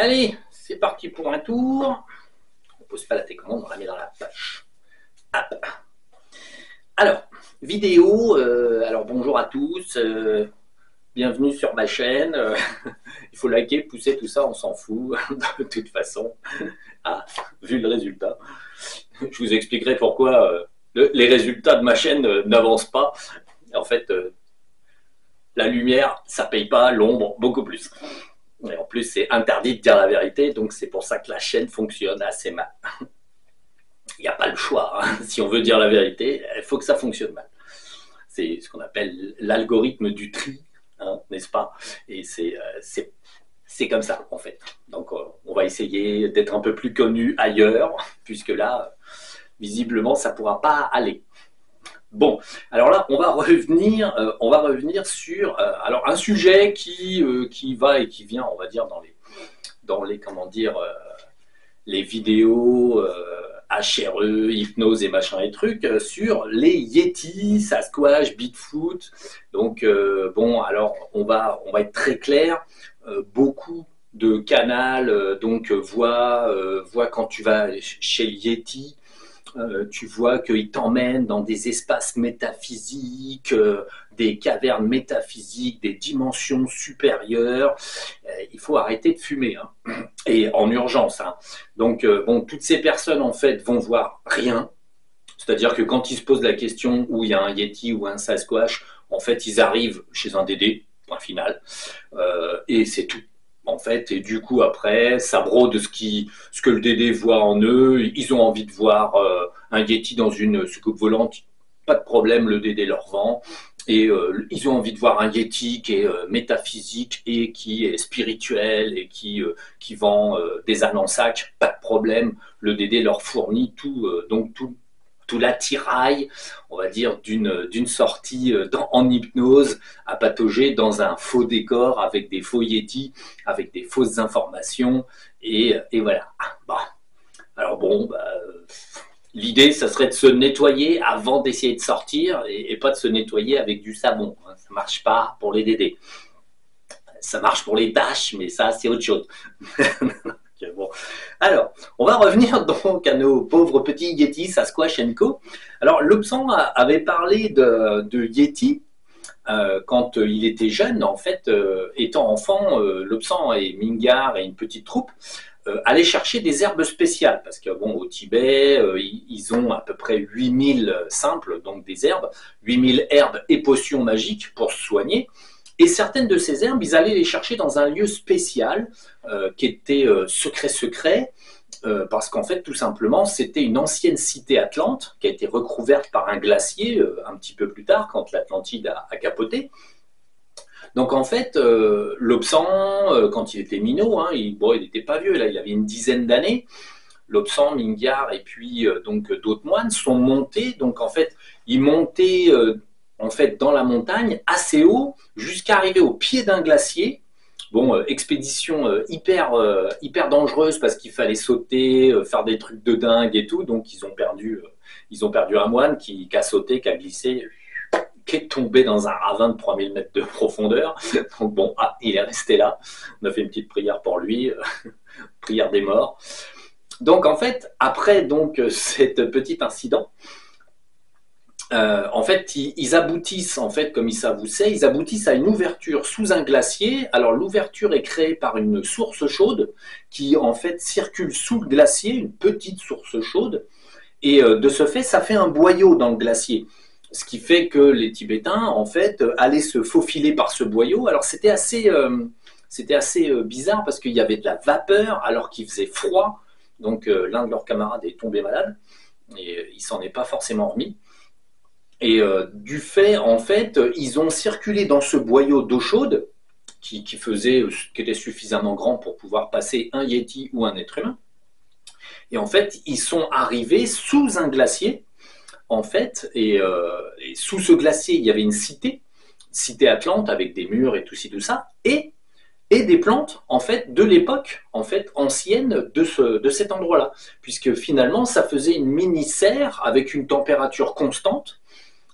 Allez, c'est parti pour un tour. On ne pose pas la télécommande, on la met dans la poche. Hop. Alors, vidéo. Alors bonjour à tous. Bienvenue sur ma chaîne. Il faut liker, pousser, tout ça, on s'en fout de toute façon. Ah, vu le résultat. Je vous expliquerai pourquoi les résultats de ma chaîne n'avancent pas. En fait, la lumière, ça paye pas, l'ombre, beaucoup plus. Et en plus, c'est interdit de dire la vérité, donc c'est pour ça que la chaîne fonctionne assez mal. Il n'y a pas le choix. Hein. Si on veut dire la vérité, il faut que ça fonctionne mal. C'est ce qu'on appelle l'algorithme du tri, hein, n'est-ce pas? Et c'est comme ça, en fait. Donc, on va essayer d'être un peu plus connu ailleurs, puisque là, visiblement, ça ne pourra pas aller. Bon, alors là, on va revenir sur alors un sujet qui va et qui vient, on va dire, dans les comment dire, les vidéos HRE, hypnose et machin et trucs, sur les Yeti, Sasquatch, Bigfoot. Donc, bon, alors, on va être très clair. Beaucoup de canals voient quand tu vas chez le Yeti, tu vois qu'il t'emmène dans des espaces métaphysiques, des cavernes métaphysiques, des dimensions supérieures. Il faut arrêter de fumer, hein. Et en urgence. Hein. Donc, bon, toutes ces personnes, en fait, vont voir rien. C'est-à-dire que quand ils se posent la question où il y a un Yeti ou un Sasquatch, en fait, ils arrivent chez un Dédé, point final, et c'est tout. En fait, et du coup après, ça brode ce que le Dédé voit en eux. Ils ont envie de voir un Yeti dans une soucoupe volante, pas de problème, le Dédé leur vend. Et ils ont envie de voir un Yeti qui est métaphysique et qui est spirituel et qui vend des ânes en sac, pas de problème, le Dédé leur fournit tout l'attirail, on va dire, d'une sortie en hypnose à patauger dans un faux décor avec des faux Yétis, avec des fausses informations, et voilà. Bon. Alors bon, l'idée, ça serait de se nettoyer avant d'essayer de sortir, et pas de se nettoyer avec du savon. Hein. Ça marche pas pour les Dédés. Ça marche pour les tâches, mais ça, c'est autre chose. Bon. Alors, on va revenir donc à nos pauvres petits Yeti, Sasquatch & Co. Alors, Lobsang avait parlé de Yeti quand il était jeune. En fait, étant enfant, Lobsang et Mingar et une petite troupe allaient chercher des herbes spéciales. Parce que, bon, au Tibet, ils ont à peu près 8000 simples, donc des herbes, 8000 herbes et potions magiques pour se soigner. Et certaines de ces herbes, ils allaient les chercher dans un lieu spécial qui était secret, parce qu'en fait, tout simplement, c'était une ancienne cité atlante qui a été recouverte par un glacier un petit peu plus tard, quand l'Atlantide a capoté. Donc en fait, Lobsang, quand il était minot, hein, il n'était pas vieux, là, il avait une dizaine d'années. Lobsang, Mingar et puis donc d'autres moines sont montés. Donc en fait, ils montaient en fait, dans la montagne, assez haut, jusqu'à arriver au pied d'un glacier. Bon, expédition hyper dangereuse parce qu'il fallait sauter, faire des trucs de dingue et tout. Donc, ils ont perdu un moine qui a sauté, qui a glissé, qui est tombé dans un ravin de 3000 mètres de profondeur. Donc, bon, il est resté là. On a fait une petite prière pour lui, prière des morts. Donc, en fait, après donc, cet petit incident, en fait, ils aboutissent, en fait, comme ça vous sait, ils aboutissent à une ouverture sous un glacier. Alors, l'ouverture est créée par une source chaude qui, en fait, circule sous le glacier, une petite source chaude. Et de ce fait, ça fait un boyau dans le glacier. Ce qui fait que les Tibétains, en fait, allaient se faufiler par ce boyau. Alors, c'était assez bizarre parce qu'il y avait de la vapeur alors qu'il faisait froid. Donc, l'un de leurs camarades est tombé malade et il s'en est pas forcément remis. Et du fait, en fait, ils ont circulé dans ce boyau d'eau chaude qui était suffisamment grand pour pouvoir passer un Yeti ou un être humain. Et en fait, ils sont arrivés sous un glacier, en fait, et sous ce glacier, il y avait une cité atlante avec des murs et tout ci, tout ça, et des plantes, en fait, de l'époque, en fait, ancienne de cet endroit-là. Puisque finalement, ça faisait une mini-serre avec une température constante,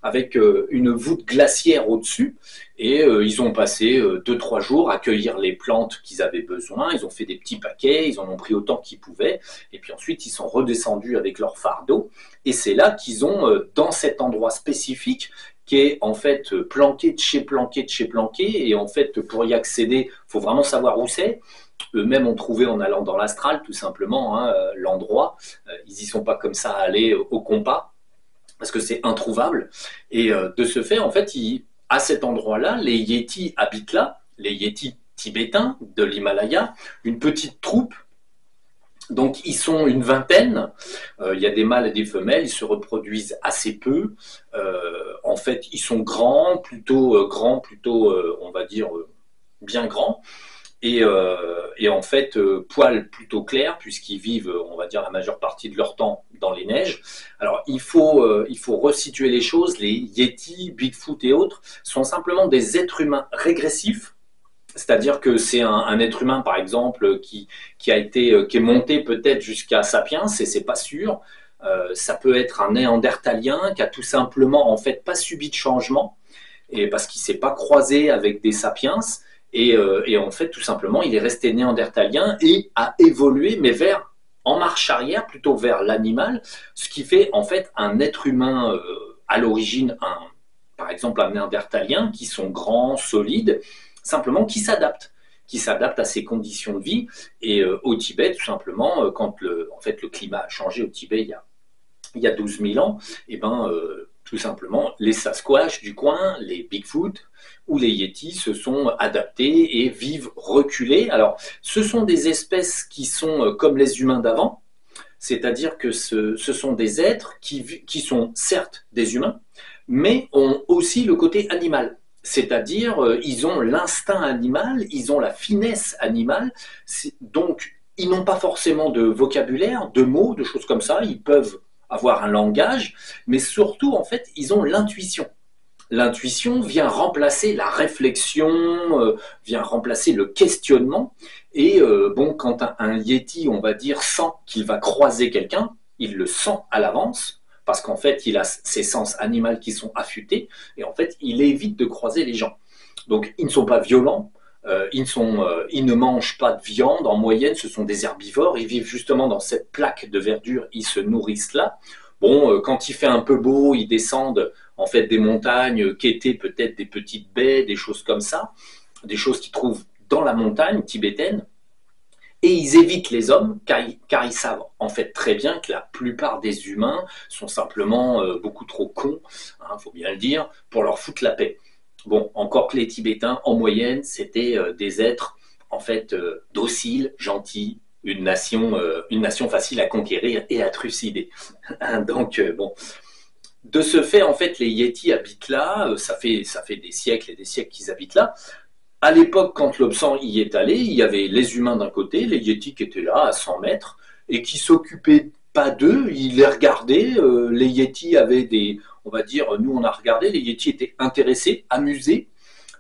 avec une voûte glaciaire au-dessus. Et ils ont passé 2-3 jours à cueillir les plantes qu'ils avaient besoin. Ils ont fait des petits paquets, ils en ont pris autant qu'ils pouvaient. Et puis ensuite, ils sont redescendus avec leur fardeau. Et c'est là qu'ils ont, dans cet endroit spécifique, qui est en fait planqué de chez planqué de chez planqué. Et en fait, pour y accéder, il faut vraiment savoir où c'est. Eux-mêmes ont trouvé en allant dans l'astral, tout simplement, hein, l'endroit. Ils n'y sont pas comme ça allés au compas, parce que c'est introuvable. Et de ce fait, en fait, à cet endroit-là, les Yétis habitent là, les Yétis tibétains de l'Himalaya, une petite troupe. Donc ils sont une vingtaine, il y a des mâles et des femelles, ils se reproduisent assez peu. En fait, ils sont grands, plutôt on va dire, bien grands. Et en fait, poils plutôt clairs, puisqu'ils vivent, on va dire, la majeure partie de leur temps dans les neiges. Alors, il faut resituer les choses. Les Yétis, Bigfoot et autres sont simplement des êtres humains régressifs. C'est-à-dire que c'est un être humain, par exemple, qui est monté peut-être jusqu'à Sapiens, et c'est pas sûr. Ça peut être un néandertalien qui a tout simplement, en fait, pas subi de changement, et parce qu'il s'est pas croisé avec des sapiens. Et en fait, tout simplement, il est resté néandertalien et a évolué, mais en marche arrière, plutôt vers l'animal, ce qui fait en fait un être humain à l'origine, par exemple un néandertalien, qui sont grands, solides, simplement qui s'adaptent à ses conditions de vie. Et au Tibet, tout simplement, quand en fait, le climat a changé au Tibet il y a 12 000 ans, et ben, tout simplement, les Sasquatch du coin, les Bigfoot ou les Yétis se sont adaptés et vivent reculés. Alors, ce sont des espèces qui sont comme les humains d'avant, c'est-à-dire que ce sont des êtres qui sont certes des humains, mais ont aussi le côté animal. C'est-à-dire, ils ont l'instinct animal, ils ont la finesse animale, donc ils n'ont pas forcément de vocabulaire, de mots, de choses comme ça, ils peuvent avoir un langage, mais surtout, en fait, ils ont l'intuition. L'intuition vient remplacer la réflexion, vient remplacer le questionnement. Et bon, quand un Yéti, on va dire, sent qu'il va croiser quelqu'un, il le sent à l'avance, parce qu'en fait, il a ses sens animaux qui sont affûtés, et en fait, il évite de croiser les gens. Donc, ils ne sont pas violents, ils ne mangent pas de viande, en moyenne, ce sont des herbivores, ils vivent justement dans cette plaque de verdure, ils se nourrissent là. Bon, quand il fait un peu beau, ils descendent en fait des montagnes, quêter peut-être des petites baies, des choses comme ça, des choses qu'ils trouvent dans la montagne tibétaine. Et ils évitent les hommes car ils savent en fait très bien que la plupart des humains sont simplement beaucoup trop cons, hein, faut bien le dire, pour leur foutre la paix. Bon, encore que les Tibétains, en moyenne, c'était des êtres en fait dociles, gentils, une nation facile à conquérir et à trucider. Donc bon, de ce fait, en fait, les Yétis habitent là. Ça fait des siècles et des siècles qu'ils habitent là. À l'époque, quand Lobsang y est allé, il y avait les humains d'un côté, les Yétis qui étaient là à 100 mètres et qui s'occupaient pas d'eux, ils les regardaient. Les Yétis avaient on va dire, nous on a regardé, les Yétis étaient intéressés, amusés,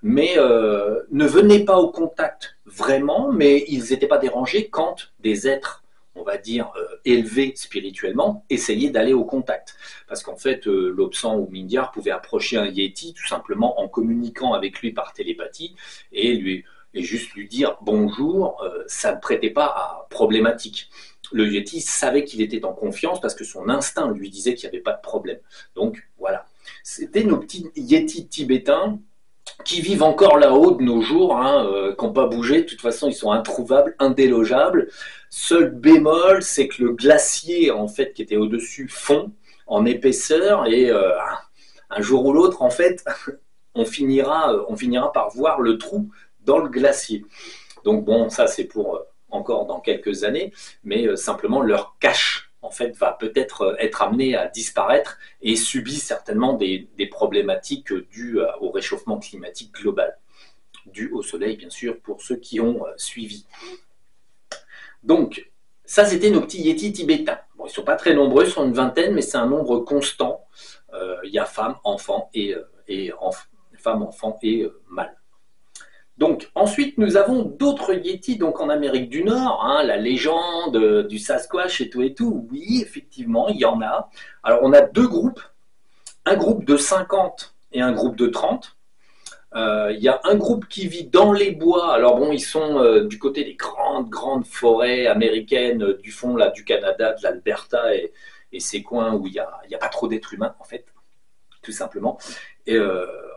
mais ne venaient pas au contact vraiment, mais ils n'étaient pas dérangés quand des êtres, on va dire, élevés spirituellement, essayaient d'aller au contact. Parce qu'en fait, Lobsang ou Mingyar pouvaient approcher un Yéti tout simplement en communiquant avec lui par télépathie et juste lui dire bonjour, ça ne prêtait pas à problématique. Le Yéti savait qu'il était en confiance parce que son instinct lui disait qu'il n'y avait pas de problème. Donc voilà, c'était nos petits Yétis tibétains qui vivent encore là-haut de nos jours, hein, qui n'ont pas bougé. De toute façon, ils sont introuvables, indélogeables. Seul bémol, c'est que le glacier en fait qui était au-dessus fond en épaisseur et un jour ou l'autre, en fait, on finira par voir le trou dans le glacier. Donc bon, ça c'est pour encore dans quelques années, mais simplement leur cache en fait va peut-être être amené à disparaître et subit certainement des problématiques dues au réchauffement climatique global, dû au soleil bien sûr pour ceux qui ont suivi. Donc ça c'était nos petits Yétis tibétains. Bon, ils ne sont pas très nombreux, ils sont une vingtaine, mais c'est un nombre constant. Il y a femmes, enfants et mâles. Donc, ensuite, nous avons d'autres Yétis donc en Amérique du Nord, hein, la légende du Sasquatch et tout et tout. Oui, effectivement, il y en a. Alors, on a deux groupes un groupe de 50 et un groupe de 30. Il y a un groupe qui vit dans les bois. Alors bon, ils sont du côté des grandes forêts américaines, du fond là, du Canada, de l'Alberta et ces coins où il y a pas trop d'êtres humains, en fait, tout simplement. Et,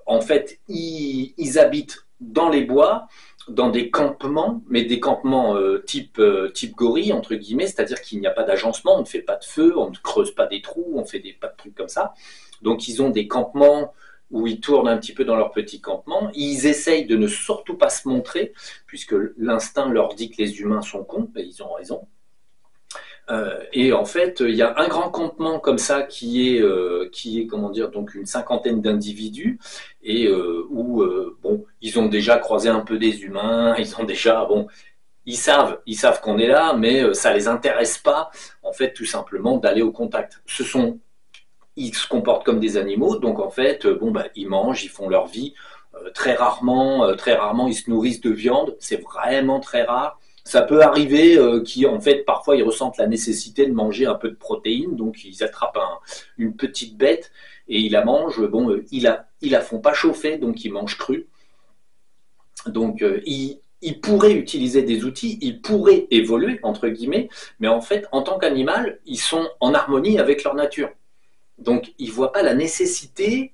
en fait, ils habitent dans les bois, dans des campements, mais des campements type gorille, entre guillemets, c'est-à-dire qu'il n'y a pas d'agencement, on ne fait pas de feu, on ne creuse pas des trous, on fait pas de trucs comme ça. Donc ils ont des campements où ils tournent un petit peu dans leur petit campement. Ils essayent de ne surtout pas se montrer, puisque l'instinct leur dit que les humains sont cons, et ils ont raison. Et en fait, il y a un grand campement comme ça qui est comment dire, donc une cinquantaine d'individus et bon, ils ont déjà croisé un peu des humains, ils ont déjà bon, ils savent qu'on est là, mais ça les intéresse pas en fait tout simplement d'aller au contact. Ils se comportent comme des animaux, donc en fait, bon bah ils mangent, ils font leur vie. Très rarement, ils se nourrissent de viande. C'est vraiment très rare. Ça peut arriver en fait, parfois, ils ressentent la nécessité de manger un peu de protéines, donc ils attrapent une petite bête et ils la mangent. Bon, ils la font pas chauffer, donc ils mangent crue. Donc, ils pourraient utiliser des outils, ils pourraient évoluer, entre guillemets, mais en fait, en tant qu'animal, ils sont en harmonie avec leur nature. Donc, ils ne voient pas la nécessité,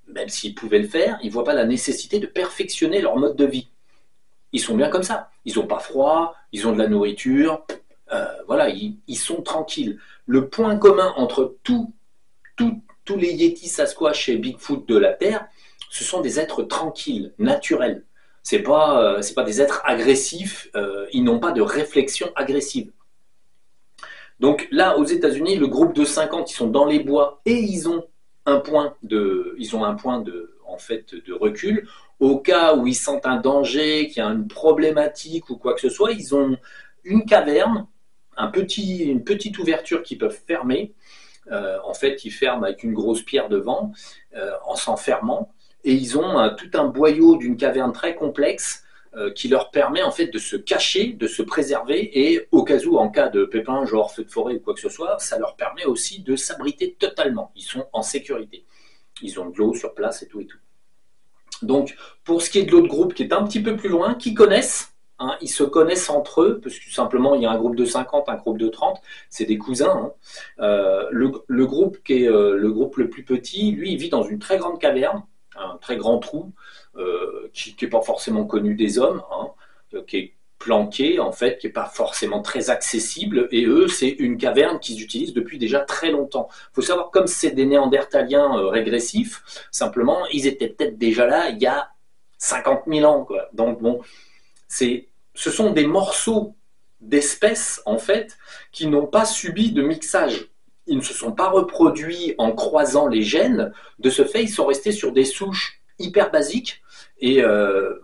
même s'ils pouvaient le faire, ils ne voient pas la nécessité de perfectionner leur mode de vie. Ils sont bien comme ça. Ils n'ont pas froid, ils ont de la nourriture, voilà, ils sont tranquilles. Le point commun entre tous les Yétis, Sasquatch et Bigfoot de la Terre, ce sont des êtres tranquilles, naturels. C'est pas des êtres agressifs, ils n'ont pas de réflexion agressive. Donc là, aux États-Unis, le groupe de 50, ils sont dans les bois et ils ont un point de en fait, de recul. Au cas où ils sentent un danger, qu'il y a une problématique ou quoi que ce soit, ils ont une caverne, une petite ouverture qu'ils peuvent fermer. En fait, ils ferment avec une grosse pierre devant, en s'enfermant. Et ils ont tout un boyau d'une caverne très complexe qui leur permet en fait de se cacher, de se préserver et au cas où, en cas de pépin, genre feu de forêt ou quoi que ce soit, ça leur permet aussi de s'abriter totalement. Ils sont en sécurité. Ils ont de l'eau sur place et tout et tout. Donc, pour ce qui est de l'autre groupe qui est un petit peu plus loin, qui connaissent, hein, ils se connaissent entre eux, parce que tout simplement, il y a un groupe de 50, un groupe de 30, c'est des cousins. Hein. Le groupe qui est le groupe le plus petit, lui, il vit dans une très grande caverne, un très grand trou, qui n'est pas forcément connu des hommes, hein, qui est planqué, en fait, qui n'est pas forcément très accessible, et eux, c'est une caverne qu'ils utilisent depuis déjà très longtemps. Il faut savoir, comme c'est des néandertaliens régressifs, simplement, ils étaient peut-être déjà là il y a 50 000 ans, quoi. Donc bon, ce sont des morceaux d'espèces, en fait, qui n'ont pas subi de mixage. Ils ne se sont pas reproduits en croisant les gènes. De ce fait, ils sont restés sur des souches hyper basiques et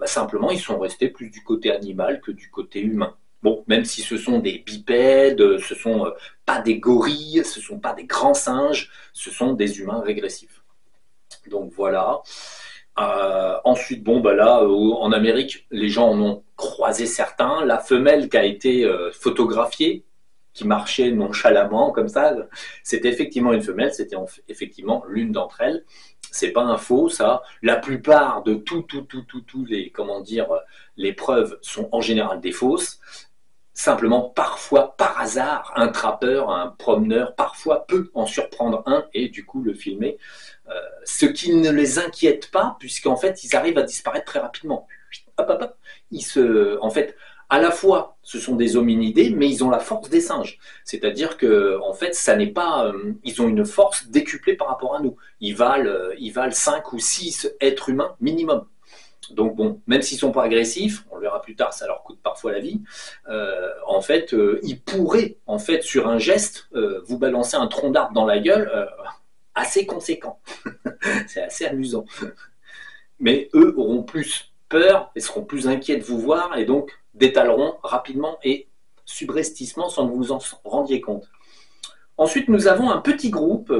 simplement, ils sont restés plus du côté animal que du côté humain. Bon, même si ce sont des bipèdes, ce ne sont pas des gorilles, ce ne sont pas des grands singes, ce sont des humains régressifs. Donc voilà. Ensuite, bon, bah là, en Amérique, les gens en ont croisé certains. La femelle qui a été photographiée, qui marchait nonchalamment comme ça, c'était effectivement une femelle, c'était effectivement l'une d'entre elles. C'est pas un faux, ça. La plupart de tous les, comment dire, les preuves sont en général des fausses. Simplement, parfois, par hasard, un trappeur, un promeneur, parfois peut en surprendre un et du coup le filmer. Ce qui ne les inquiète pas, puisqu'en fait, ils arrivent à disparaître très rapidement. Hop, hop, hop. En fait, à la fois, ce sont des hominidés, mais ils ont la force des singes. C'est-à-dire que, en fait, ça n'est pas, ils ont une force décuplée par rapport à nous. Ils valent 5 ou 6 êtres humains minimum. Donc bon, même s'ils ne sont pas agressifs, on le verra plus tard, ça leur coûte parfois la vie. En fait, ils pourraient, en fait, sur un geste, vous balancer un tronc d'arbre dans la gueule, assez conséquent. C'est assez amusant. Mais eux auront plus peur et seront plus inquiets de vous voir et donc détaleront rapidement et subrepticement sans que vous en rendiez compte. Ensuite, nous avons un petit groupe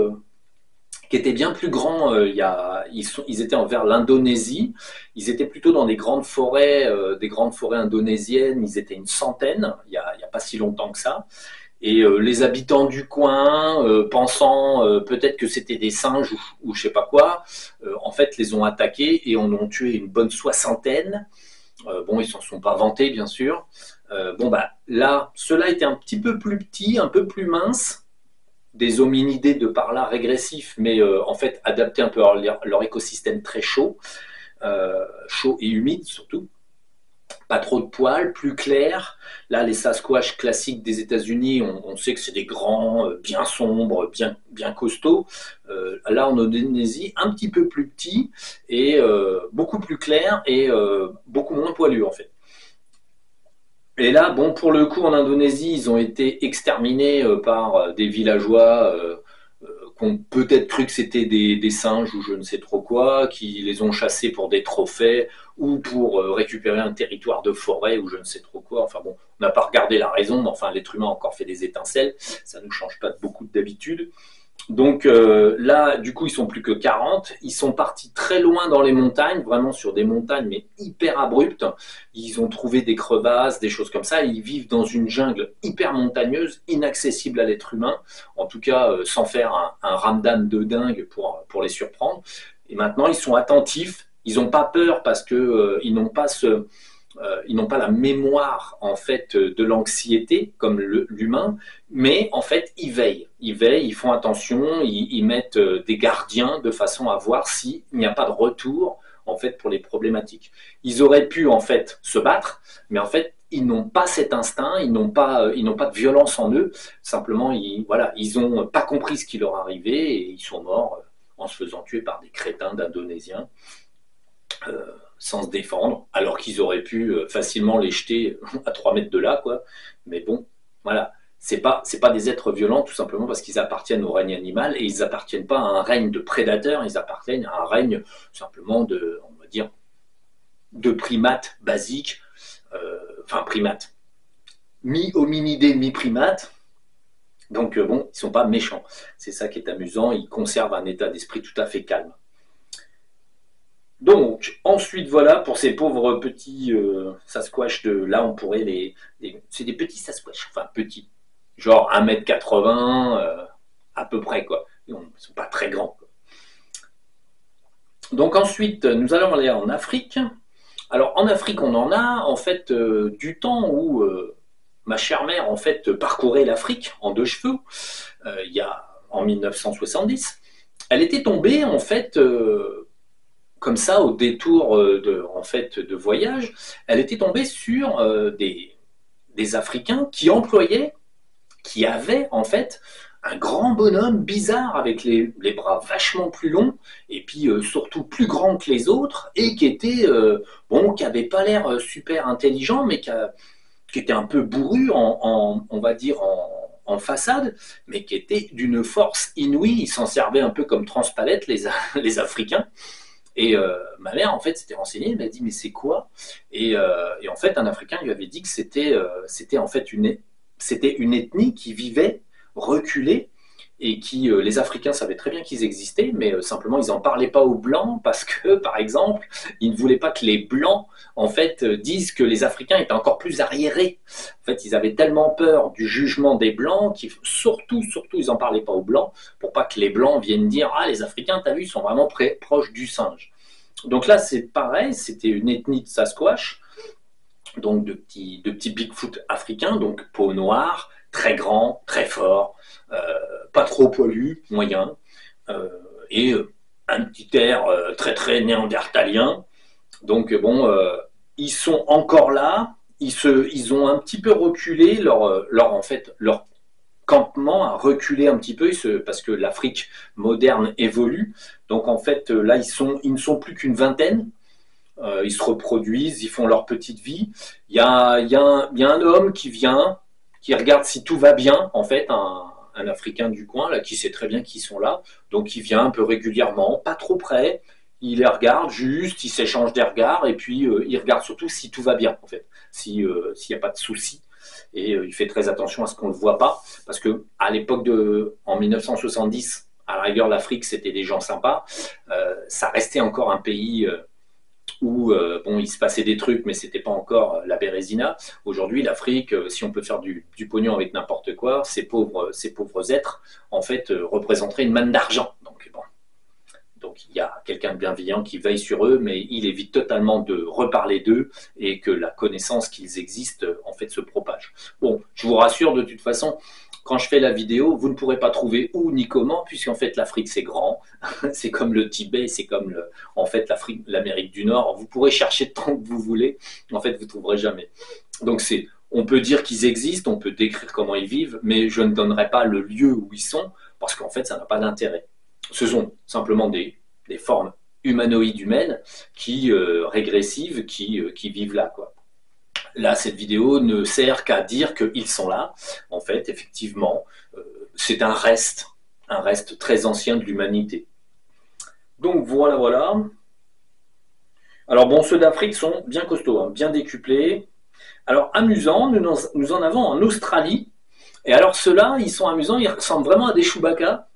qui était bien plus grand. Ils étaient envers l'Indonésie. Ils étaient plutôt dans des grandes forêts indonésiennes. Ils étaient une centaine, il n'y a pas si longtemps que ça. Et les habitants du coin, pensant peut-être que c'était des singes ou je sais pas quoi, en fait les ont attaqués et en ont tué une bonne soixantaine. Bon, ils s'en sont pas vantés, bien sûr. Bon, bah là, ceux-là étaient un petit peu plus petits, un peu plus minces, des hominidés de par là régressifs, mais en fait adaptés un peu à leur écosystème très chaud, chaud et humide surtout. Pas trop de poils, plus clair. Là, les Sasquatch classiques des États-Unis, on sait que c'est des grands, bien sombres, bien costauds. Là, en Indonésie, un petit peu plus petits et beaucoup plus clairs et beaucoup moins poilus en fait. Et là, bon, pour le coup, en Indonésie, ils ont été exterminés par des villageois qui ont peut-être cru que c'était des singes ou je ne sais trop quoi, qui les ont chassés pour des trophées ou pour récupérer un territoire de forêt ou je ne sais trop quoi. Enfin bon, on n'a pas regardé la raison, mais enfin, l'être humain a encore fait des étincelles. Ça ne nous change pas beaucoup d'habitude. Donc là, du coup, ils sont plus que 40. Ils sont partis très loin dans les montagnes, vraiment sur des montagnes, mais hyper abruptes. Ils ont trouvé des crevasses, des choses comme ça. Ils vivent dans une jungle hyper montagneuse, inaccessible à l'être humain. En tout cas, sans faire un ramdam de dingue pour les surprendre. Et maintenant, ils sont attentifs. Ils n'ont pas peur parce que ils n'ont pas ils n'ont pas la mémoire en fait de l'anxiété comme l'humain, mais en fait ils veillent, ils font attention, ils mettent des gardiens de façon à voir s'il n'y a pas de retour en fait pour les problématiques. Ils auraient pu en fait se battre, mais en fait ils n'ont pas cet instinct, ils n'ont pas de violence en eux. Simplement ils ont pas compris ce qui leur arrivait et ils sont morts en se faisant tuer par des crétins d'Indonésiens. Sans se défendre, alors qu'ils auraient pu facilement les jeter à 3 mètres de là, quoi. Mais bon, voilà. C'est pas des êtres violents, tout simplement parce qu'ils appartiennent au règne animal et ils appartiennent pas à un règne de prédateurs, ils appartiennent à un règne simplement de, on va dire, de primates basiques, enfin primates, mi-hominidés, mi-primates. Donc bon, ils sont pas méchants. C'est ça qui est amusant, ils conservent un état d'esprit tout à fait calme. Donc, ensuite, voilà, pour ces pauvres petits Sasquatch de là, on pourrait c'est des petits Sasquatch, enfin petits, genre 1,80 m à peu près, quoi. Ils ne sont pas très grands, quoi. Donc, ensuite, nous allons aller en Afrique. Alors, en Afrique, on en a, en fait, du temps où ma chère mère, en fait, parcourait l'Afrique en 2 chevaux, il y a en 1970. Elle était tombée, en fait, comme ça, au détour en fait, de voyage, elle était tombée sur des Africains qui avaient en fait un grand bonhomme bizarre avec les bras vachement plus longs et puis surtout plus grand que les autres et qui était bon, qui avait pas l'air super intelligent, mais qui était un peu bourru on va dire en façade, mais qui était d'une force inouïe. Ils s'en servaient un peu comme transpalette les Africains. Et ma mère, en fait, s'était renseignée, elle m'a dit, mais c'est quoi et en fait, un Africain lui avait dit que c'était en fait c'était une ethnie qui vivait reculée et qui, les Africains savaient très bien qu'ils existaient, mais simplement, ils n'en parlaient pas aux Blancs parce que, par exemple, ils ne voulaient pas que les Blancs, en fait, disent que les Africains étaient encore plus arriérés. En fait, ils avaient tellement peur du jugement des Blancs qu'ils, surtout, ils n'en parlaient pas aux Blancs pour pas que les Blancs viennent dire « Ah, les Africains, t'as vu, ils sont vraiment proches du singe ». Donc là, c'est pareil, c'était une ethnie de Sasquatch, donc de petits Bigfoot africains, donc peau noire, très grand, très fort, pas trop poilu, moyen, euh, et un petit air très très néandertalien. Donc bon, ils sont encore là, ils ont un petit peu reculé en fait, leur campement a reculé un petit peu parce que l'Afrique moderne évolue. Donc en fait, là, ils ne sont plus qu'une vingtaine. Ils se reproduisent, ils font leur petite vie. Il y a un homme qui vient, qui regarde si tout va bien, en fait, un Africain du coin, là, qui sait très bien qu'ils sont là. Donc il vient un peu régulièrement, pas trop près. Il les regarde juste, il s'échange des regards et puis il regarde surtout si tout va bien, en fait, s'il n'y a pas de soucis. Et il fait très attention à ce qu'on ne le voit pas, parce que à l'époque en 1970, à la rigueur, l'Afrique, c'était des gens sympas. Ça restait encore un pays où bon, il se passait des trucs, mais c'était pas encore la Bérésina. Aujourd'hui, l'Afrique, si on peut faire du pognon avec n'importe quoi, ces pauvres êtres, en fait, représenteraient une manne d'argent. Donc il y a quelqu'un de bienveillant qui veille sur eux, mais il évite totalement de reparler d'eux et que la connaissance qu'ils existent, en fait, se propage. Bon, je vous rassure, de toute façon, quand je fais la vidéo, vous ne pourrez pas trouver où ni comment, puisqu'en fait l'Afrique c'est grand, c'est comme le Tibet, c'est comme en fait l'Amérique du Nord. Vous pourrez chercher tant que vous voulez, en fait vous ne trouverez jamais. Donc on peut dire qu'ils existent, on peut décrire comment ils vivent, mais je ne donnerai pas le lieu où ils sont, parce qu'en fait ça n'a pas d'intérêt. Ce sont simplement des formes humanoïdes humaines régressives qui vivent là, quoi. Là, cette vidéo ne sert qu'à dire qu'ils sont là. En fait, effectivement, c'est un reste très ancien de l'humanité. Donc voilà, voilà. Alors bon, ceux d'Afrique sont bien costauds, hein, bien décuplés. Alors amusant, nous en avons en Australie. Et alors ceux-là, ils sont amusants, ils ressemblent vraiment à des Chewbacca.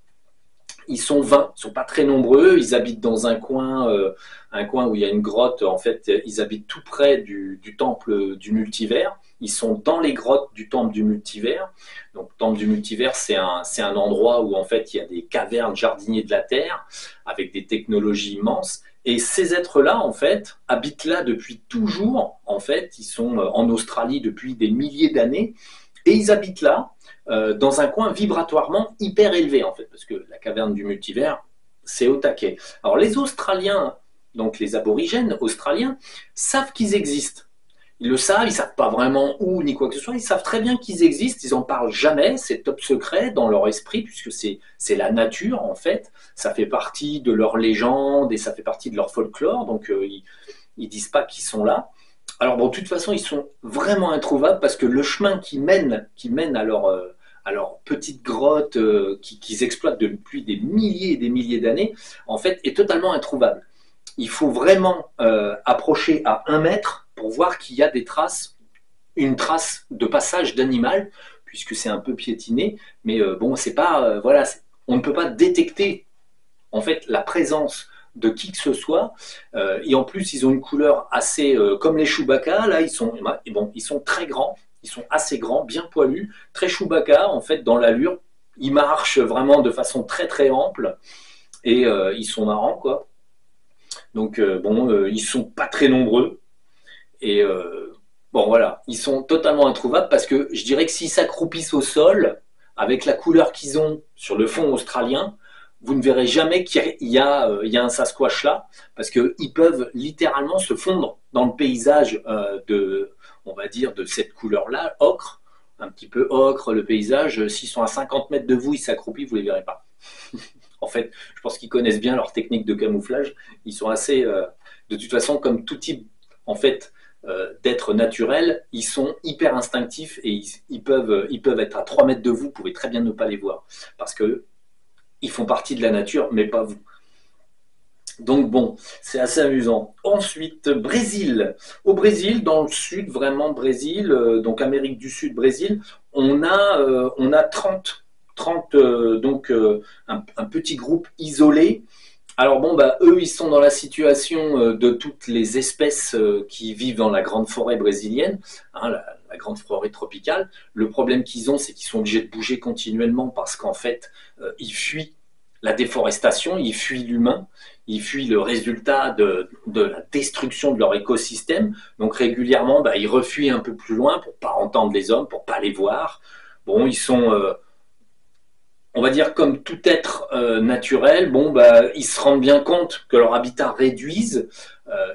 Ils sont 20, ils ne sont pas très nombreux, ils habitent dans un coin où il y a une grotte. En fait, ils habitent tout près du temple du multivers. Ils sont dans les grottes du temple du multivers. Donc, le temple du multivers, c'est un endroit où en fait il y a des cavernes jardiniers de la Terre avec des technologies immenses. Et ces êtres-là, en fait, habitent là depuis toujours. En fait, ils sont en Australie depuis des milliers d'années. Et ils habitent là, dans un coin vibratoirement hyper élevé, en fait, parce que la caverne du multivers, c'est au taquet. Alors les Australiens, donc les aborigènes australiens, savent qu'ils existent. Ils le savent, ils ne savent pas vraiment où ni quoi que ce soit, ils savent très bien qu'ils existent, ils n'en parlent jamais, c'est top secret dans leur esprit, puisque c'est la nature, en fait, ça fait partie de leur légende et ça fait partie de leur folklore, donc ils ne disent pas qu'ils sont là. Alors bon, de toute façon, ils sont vraiment introuvables parce que le chemin qui mène à leur petite grotte qu'ils exploitent depuis des milliers et des milliers d'années, en fait, est totalement introuvable. Il faut vraiment approcher à 1 mètre pour voir qu'il y a une trace de passage d'animal, puisque c'est un peu piétiné, mais bon, c'est pas, voilà, on ne peut pas détecter en fait la présence de qui que ce soit, et en plus ils ont une couleur assez comme les Chewbacca, là ils sont très grands, ils sont assez grands, bien poilus, très Chewbacca en fait dans l'allure, ils marchent vraiment de façon très très ample, et ils sont marrants, quoi. Donc ils sont pas très nombreux, et bon voilà, ils sont totalement introuvables parce que je dirais que s'ils s'accroupissent au sol, avec la couleur qu'ils ont sur le fond australien, vous ne verrez jamais qu'il y a un Sasquatch là, parce qu'ils peuvent littéralement se fondre dans le paysage on va dire, de cette couleur-là, ocre, un petit peu ocre, le paysage. S'ils sont à 50 mètres de vous, ils s'accroupissent, vous ne les verrez pas. En fait, je pense qu'ils connaissent bien leur technique de camouflage. Ils sont assez, de toute façon, comme tout type, en fait, d'être naturel, ils sont hyper instinctifs et ils peuvent être à 3 mètres de vous, vous pouvez très bien ne pas les voir, parce que ils font partie de la nature, mais pas vous. Donc bon, c'est assez amusant. Ensuite, Brésil. Au Brésil, dans le sud, vraiment Brésil, donc Amérique du Sud, Brésil, on a 30 donc un petit groupe isolé. Alors bon, bah, eux, ils sont dans la situation de toutes les espèces qui vivent dans la grande forêt brésilienne, hein, la grande forêt tropicale. Le problème qu'ils ont, c'est qu'ils sont obligés de bouger continuellement parce qu'en fait, ils fuient la déforestation, ils fuient l'humain, ils fuient le résultat de la destruction de leur écosystème. Donc régulièrement, bah, ils refuient un peu plus loin pour ne pas entendre les hommes, pour ne pas les voir. Bon, ils sont... on va dire comme tout être naturel, bon, bah, ils se rendent bien compte que leur habitat réduise.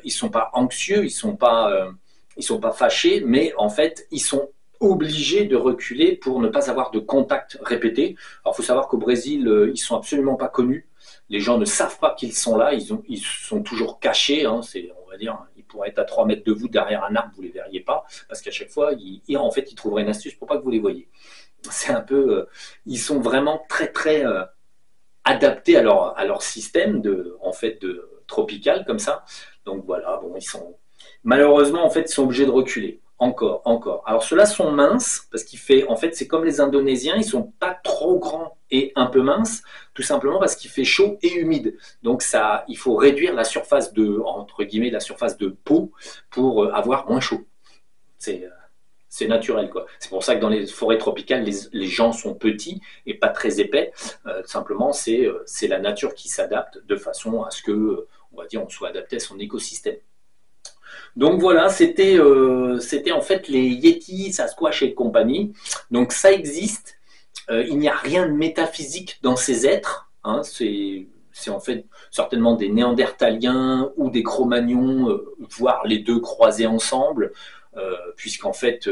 Ils sont pas anxieux, ils sont pas fâchés, mais en fait, ils sont obligés de reculer pour ne pas avoir de contact répété. Alors, il faut savoir qu'au Brésil, ils sont absolument pas connus. Les gens ne savent pas qu'ils sont là. Ils sont toujours cachés. Hein, on va dire, ils pourraient être à 3 mètres de vous derrière un arbre, vous les verriez pas, parce qu'à chaque fois, en fait, ils trouveraient une astuce pour pas que vous les voyiez. C'est un peu, ils sont vraiment très très adaptés à leur système en fait tropical comme ça. Donc voilà, bon, malheureusement en fait ils sont obligés de reculer. encore. Alors ceux-là sont minces parce en fait, c'est comme les Indonésiens, ils sont pas trop grands et un peu minces, tout simplement parce qu'il fait chaud et humide. Donc ça, il faut réduire la surface entre guillemets, la surface de peau pour avoir moins chaud. C'est naturel, quoi. C'est pour ça que dans les forêts tropicales, les gens sont petits et pas très épais. Simplement, c'est la nature qui s'adapte de façon à ce que, on va dire, on soit adapté à son écosystème. Donc voilà, c'était en fait les Yétis, Sasquatch et compagnie. Donc ça existe. Il n'y a rien de métaphysique dans ces êtres. Hein, c'est en fait certainement des Néandertaliens ou des Cro-Magnons, voire les deux croisés ensemble, puisqu'en fait,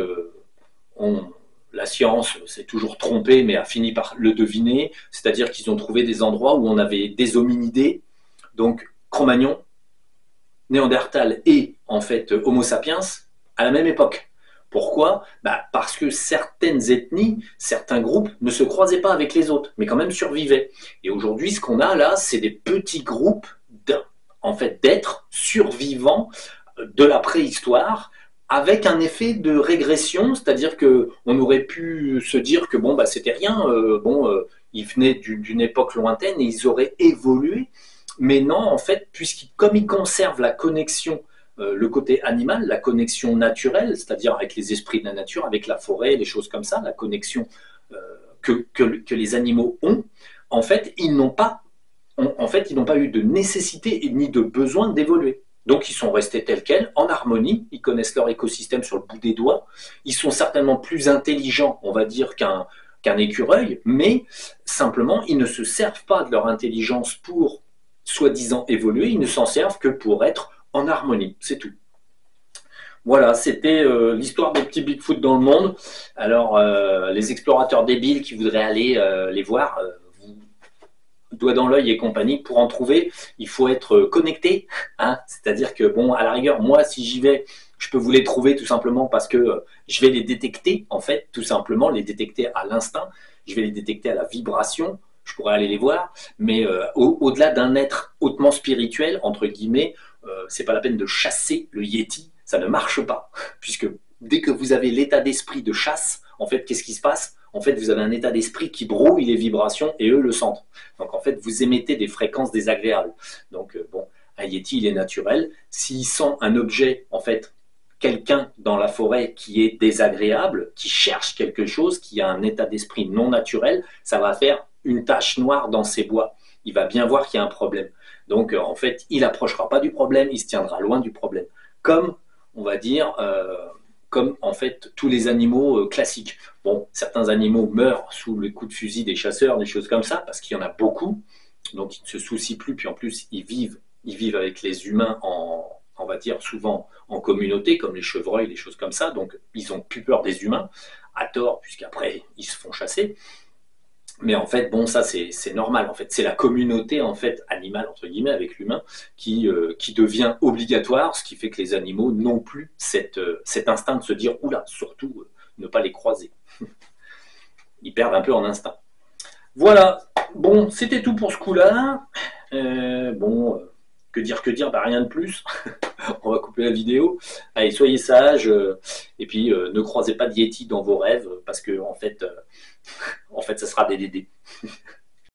la science s'est toujours trompée, mais a fini par le deviner. C'est-à-dire qu'ils ont trouvé des endroits où on avait des hominidés, donc Cro-Magnons, Néandertal et en fait Homo sapiens à la même époque. Pourquoi? Parce que certaines ethnies, certains groupes ne se croisaient pas avec les autres, mais quand même survivaient. Et aujourd'hui, ce qu'on a là, c'est des petits groupes en fait, d'êtres survivants de la préhistoire, avec un effet de régression, c'est-à-dire que on aurait pu se dire que bon, c'était rien, ils venaient d'une époque lointaine et ils auraient évolué. Mais non, en fait, comme ils conservent la connexion, le côté animal, la connexion naturelle, c'est-à-dire avec les esprits de la nature, avec la forêt, les choses comme ça, la connexion que les animaux ont, en fait, ils n'ont pas eu de nécessité ni de besoin d'évoluer. Donc ils sont restés tels quels, en harmonie, ils connaissent leur écosystème sur le bout des doigts, ils sont certainement plus intelligents, on va dire, qu'un écureuil, mais simplement, ils ne se servent pas de leur intelligence pour soi-disant évoluer, ils ne s'en servent que pour être en harmonie, c'est tout. Voilà, c'était l'histoire des petits Bigfoot dans le monde. Alors, les explorateurs débiles qui voudraient aller les voir, doigt dans l'œil et compagnie, pour en trouver, il faut être connecté. Hein, c'est-à-dire que, bon, à la rigueur, moi, si j'y vais, je peux vous les trouver tout simplement parce que je vais les détecter, en fait, tout simplement, les détecter à l'instinct. Je vais les détecter à la vibration. Je pourrais aller les voir, mais au-delà d'un être hautement spirituel, entre guillemets, c'est pas la peine de chasser le Yéti, ça ne marche pas, puisque dès que vous avez l'état d'esprit de chasse, en fait, qu'est-ce qui se passe? En fait, vous avez un état d'esprit qui brouille les vibrations et eux le sentent. Donc, en fait, vous émettez des fréquences désagréables. Donc, bon, un Yéti, il est naturel. S'il sent un objet, en fait, quelqu'un dans la forêt qui est désagréable, qui cherche quelque chose, qui a un état d'esprit non naturel, ça va faire une tache noire dans ses bois. Il va bien voir qu'il y a un problème. Donc, en fait, il n'approchera pas du problème, il se tiendra loin du problème. Comme, on va dire, comme en fait tous les animaux classiques. Bon, certains animaux meurent sous les coups de fusil des chasseurs, des choses comme ça, parce qu'il y en a beaucoup, donc ils ne se soucient plus, puis en plus ils vivent avec les humains on va dire souvent en communauté, comme les chevreuils, des choses comme ça, donc ils ont plus peur des humains, à tort, puisqu'après ils se font chasser. Mais en fait, bon, ça c'est normal. En fait, c'est la communauté en fait animale entre guillemets avec l'humain qui devient obligatoire, ce qui fait que les animaux n'ont plus cet instinct de se dire oula, surtout ne pas les croiser. Ils perdent un peu en instinct. Voilà. Bon, c'était tout pour ce coup-là. Que dire, rien de plus. On va couper la vidéo. Allez, soyez sages et puis ne croisez pas de Yéti dans vos rêves parce que en fait, ça sera des Dédés.